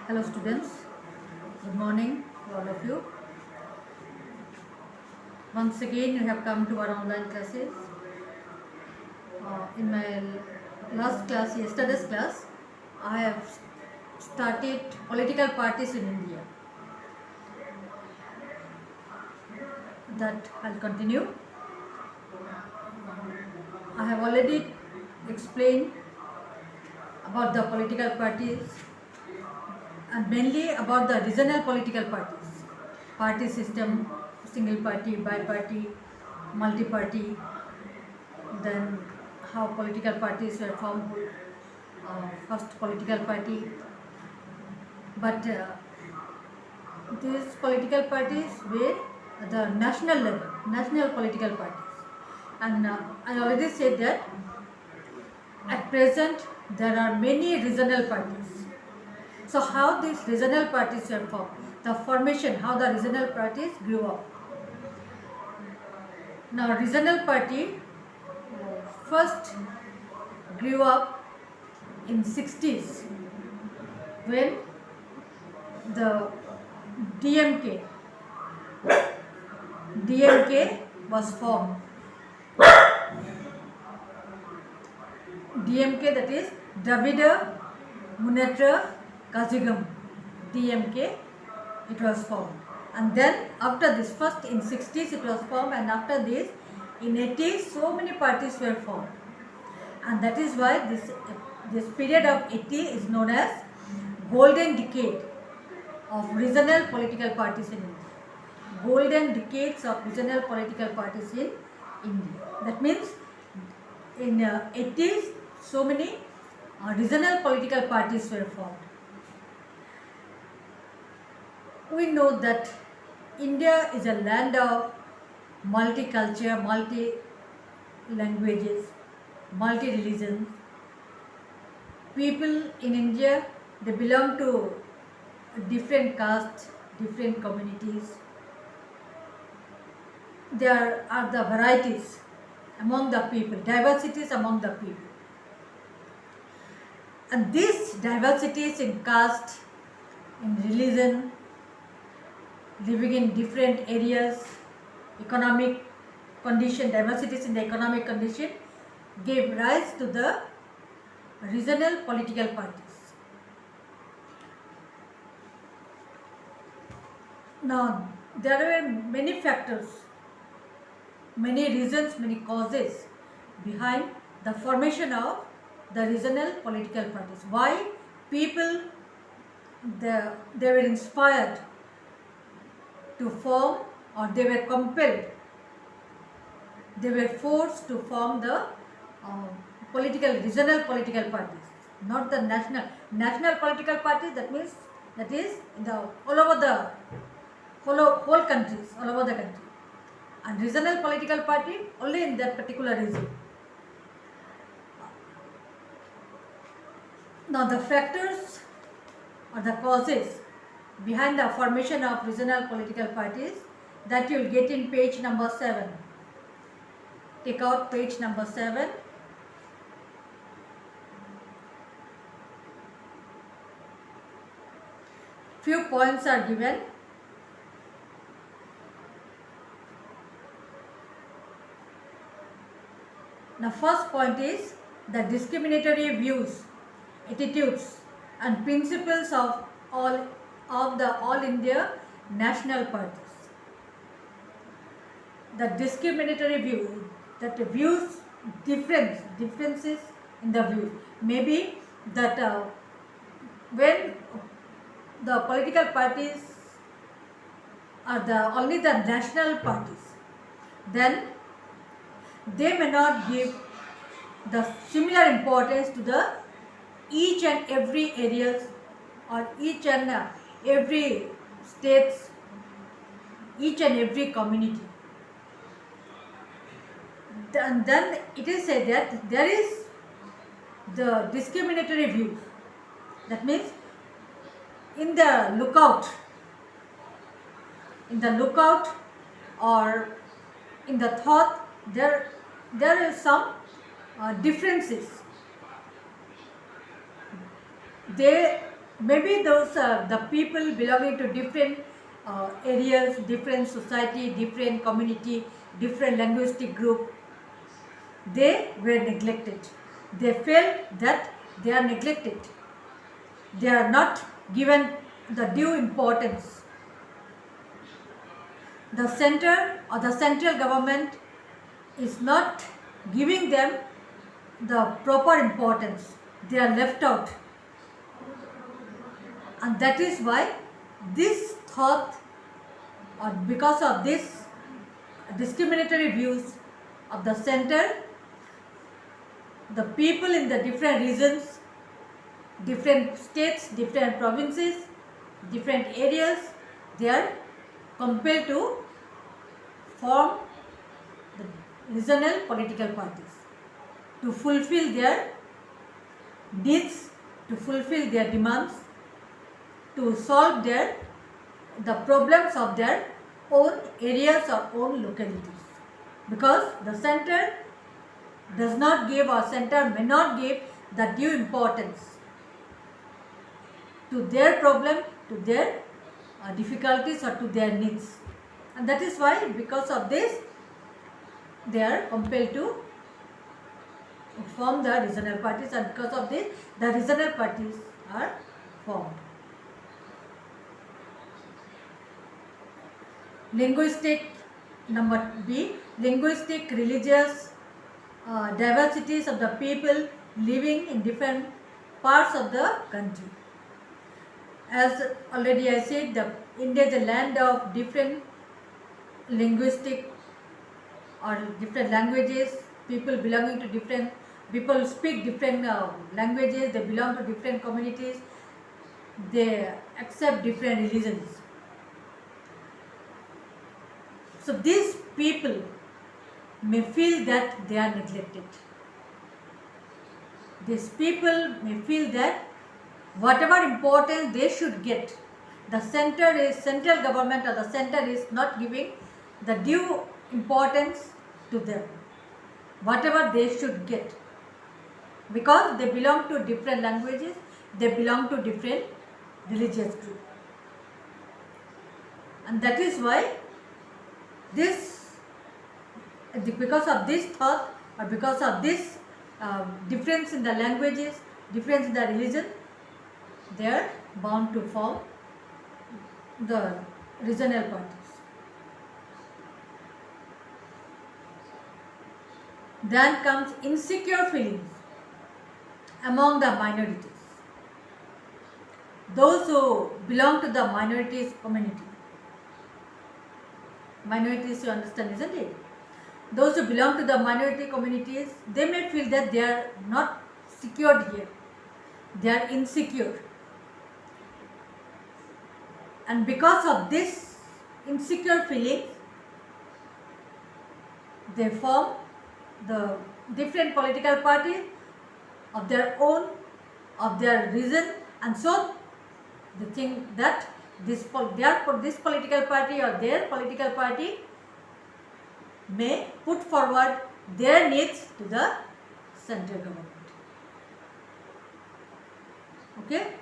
Hello students, good morning to all of you. Once again you have come to our online classes. In my last class, yesterday's class, I have started political parties in India. That I'll continue. I have already explained about the political parties and mainly about the regional political parties. Party system, single party, bi-party, multi-party, then how political parties were formed, first political party, but these political parties were at the national level, national political parties, and I already said that at present there are many regional parties. So how these regional parties were formed, the formation, how the regional parties grew up. Now regional party first grew up in 60s when the DMK was formed. DMK, that is Dravida Munnetra Kazhagam, DMK, it was formed. And then after this, first in 60s it was formed, and after this in 80s so many parties were formed. And that is why this period of 80 is known as golden decade of regional political parties in India. Golden decades of regional political parties in India. That means in 80s so many regional political parties were formed. We know that India is a land of multicultural, multi-languages, multi-religions. People in India, they belong to different castes, different communities. There are the varieties among the people, diversities among the people. And these diversities in caste, in religion, living in different areas, economic condition, diversities in the economic condition gave rise to the regional political parties. Now, there were many factors, many reasons, many causes behind the formation of the regional political parties. Why people they were inspired to form, or they were compelled, they were forced to form the regional political parties, not the national political parties. That means that is in the all over the whole countries, all over the country, and regional political party only in that particular region. Now the factors or the causes behind the formation of regional political parties, that you will get in page number 7. Take out page number 7. Few points are given. Now first point is the discriminatory views, attitudes and principles of the All India national parties. The discriminatory view, that views differences in the views. Maybe that when the political parties are only the national parties, then they may not give the similar importance to the each and every areas or each and every states, each and every community. And then it is said that there is the discriminatory views. That means in the lookout or in the thought, there is some differences. They maybe those the people belonging to different areas, different society, different community, different linguistic group, they were neglected. They felt that they are neglected. They are not given the due importance. The center or the central government is not giving them the proper importance. They are left out. And that is why this thought, or because of this discriminatory views of the center, the people in the different regions, different states, different provinces, different areas, they are compelled to form the regional political parties to fulfill their needs, to fulfill their demands, to solve the problems of their own areas or own localities. Because the center does not give, or center may not give the due importance to their problem, to their difficulties or to their needs. And that is why, because of this, they are compelled to form the regional parties, and because of this, the regional parties are formed. Linguistic, number B, linguistic, religious diversities of the people living in different parts of the country. As already I said, India is a land of different linguistic or different languages, people belonging to different, people speak different languages, they belong to different communities, they accept different religions. So these people may feel that they are neglected. These people may feel that whatever importance they should get, the central government or the center is not giving the due importance to them, whatever they should get, because they belong to different languages, they belong to different religious groups. And that is why because of this thought, or because of this difference in the languages, difference in the religion, they are bound to form the regional parties. Then comes insecure feelings among the minorities, those who belong to the minorities community. Minorities, you understand, isn't it? Those who belong to the minority communities, they may feel that they are not secured here, they are insecure. And because of this insecure feelings, they form the different political parties of their own, of their region, and so they think that this political party or their political party may put forward their needs to the central government. Okay?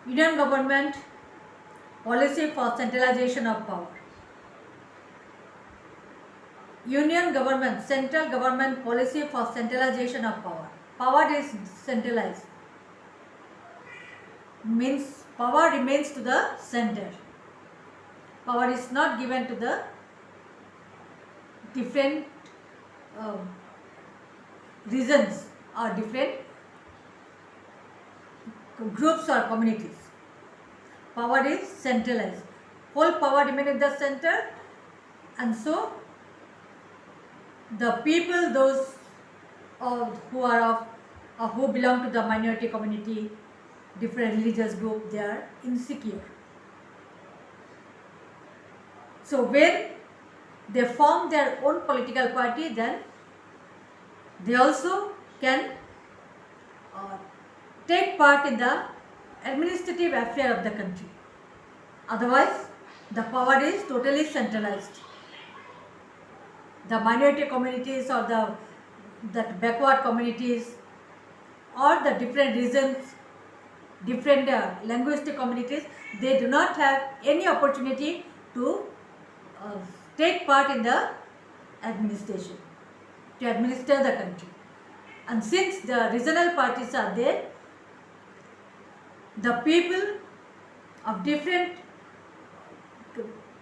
Union government policy for centralization of power. Union government, central government policy for centralization of power. Power is centralized, means power remains to the center. Power is not given to the different regions or different groups or communities. Power is centralized. Whole power remains in the center, and so the people, those who belong to the minority community, different religious group, they are insecure. So when they form their own political party, then they also can take part in the administrative affair of the country. Otherwise, the power is totally centralized. The minority communities or the that backward communities or the different regions, different linguistic communities, they do not have any opportunity to uh, take part in the administration, to administer the country. And since the regional parties are there, the people of different,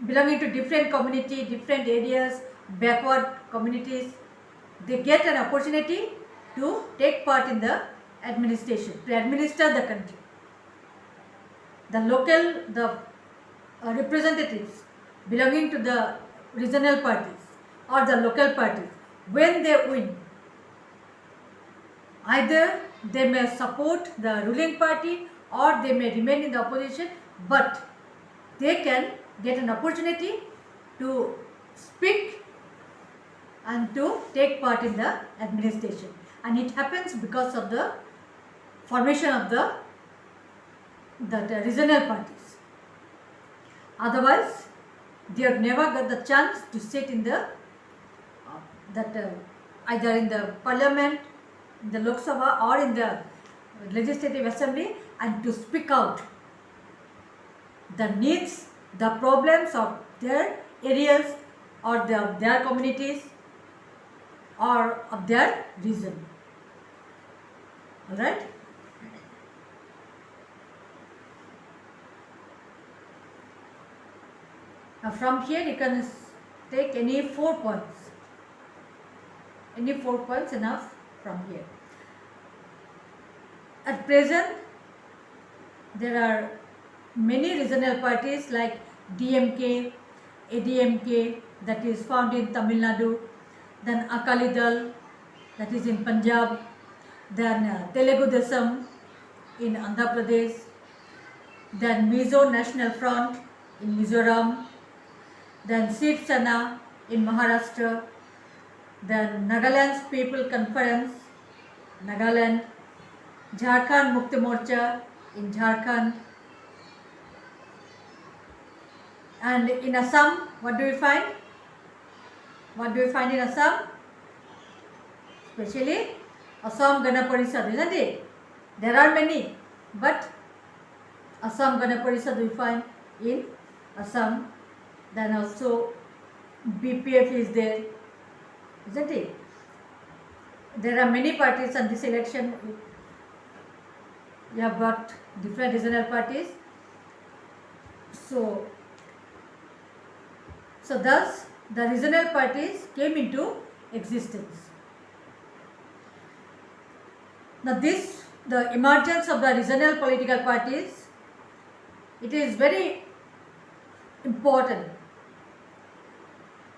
belonging to different community, different areas, backward communities, they get an opportunity to take part in the administration, to administer the country. The representatives belonging to the regional parties or the local parties, when they win, either they may support the ruling party or they may remain in the opposition, but they can get an opportunity to speak and to take part in the administration. And it happens because of the formation of the regional parties. Otherwise, they have never got the chance to sit in the either in the parliament, in the Lok Sabha or in the legislative assembly, and to speak out the needs, the problems of their areas or their communities or of their region. Alright? Now from here you can take any 4 points. Any 4 points enough from here. At present, there are many regional parties like DMK, ADMK, that is found in Tamil Nadu, then Akali Dal, that is in Punjab, then Telugu Desam in Andhra Pradesh, then Mizo National Front in Mizoram, then Shiv Sena in Maharashtra, then Nagaland's People Conference, Nagaland, Jharkhand Mukti Morcha in Jharkhand, and in Assam, what do we find? What do we find in Assam? Especially Assam Gana Parishad, isn't it? There are many, but Assam Gana Parishad we find in Assam. Then also BPF is there, isn't it? There are many parties on this election. You have got different regional parties. So thus the regional parties came into existence. Now the emergence of the regional political parties, it is very important.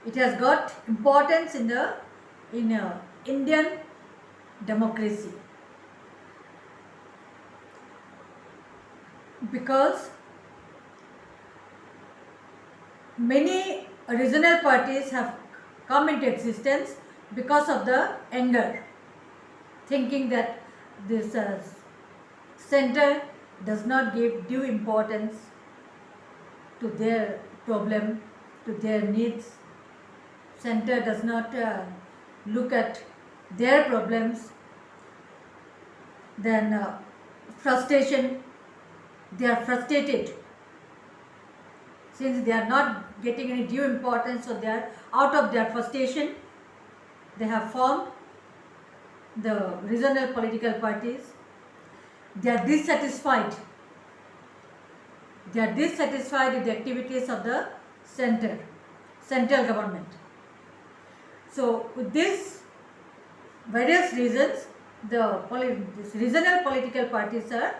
It has got importance in Indian democracy, because many regional parties have come into existence because of the anger, thinking that this center does not give due importance to their problem, to their needs. Center does not look at their problems. Then frustration, they are frustrated since they are not getting any due importance, so they are out of their frustration. They have formed the regional political parties. They are dissatisfied. They are dissatisfied with the activities of the central government. So with these various reasons, these regional political parties are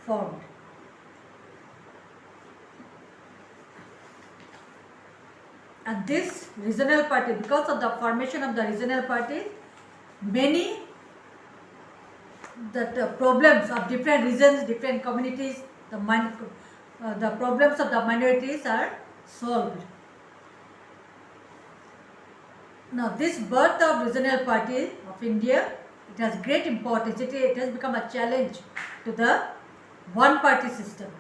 formed. And this regional party, because of the formation of the regional parties, many problems of different regions, different communities, the problems of the minorities are solved. Now this birth of regional party of India, it has great importance. It has become a challenge to the one party system.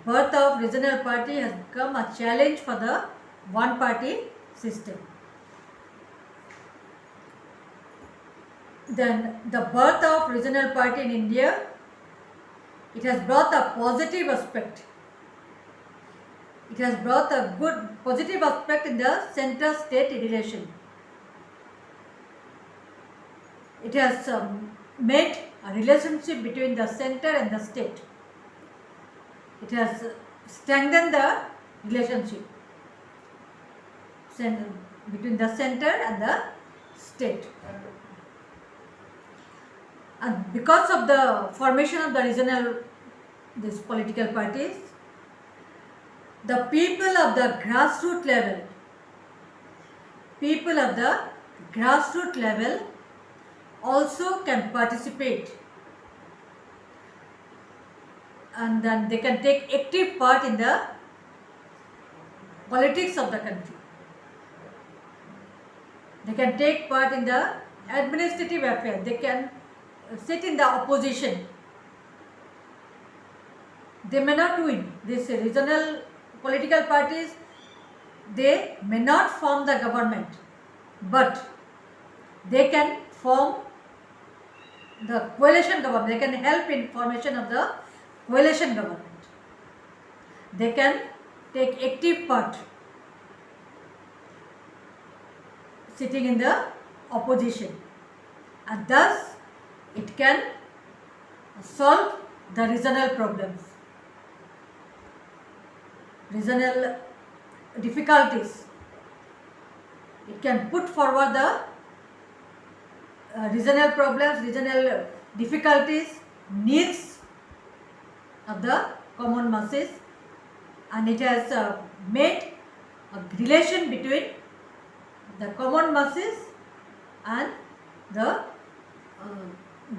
Birth of regional party has become a challenge for the one party system. then the birth of regional party in India, it has brought a positive aspect. It has brought a good positive aspect in the center-state relation. It has made a relationship between the center and the state. It has strengthened the relationship between the center and the state. And because of the formation of the regional political parties, the people of the grassroots level also can participate, and then they can take active part in the politics of the country. They can take part in the administrative affairs. They can sit in the opposition. They may not win. These regional political parties, they may not form the government, but they can form the coalition government. They can help in formation of the coalition government. They can take active part sitting in the opposition, and thus it can solve the regional problems, regional difficulties. It can put forward the regional problems, regional difficulties, needs of the common masses, and it has made a relation between the common masses and the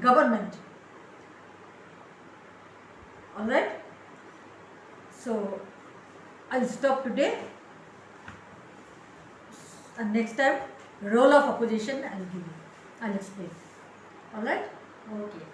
government. Alright, so I'll stop today, and next time role of opposition I'll explain. Alright. Okay.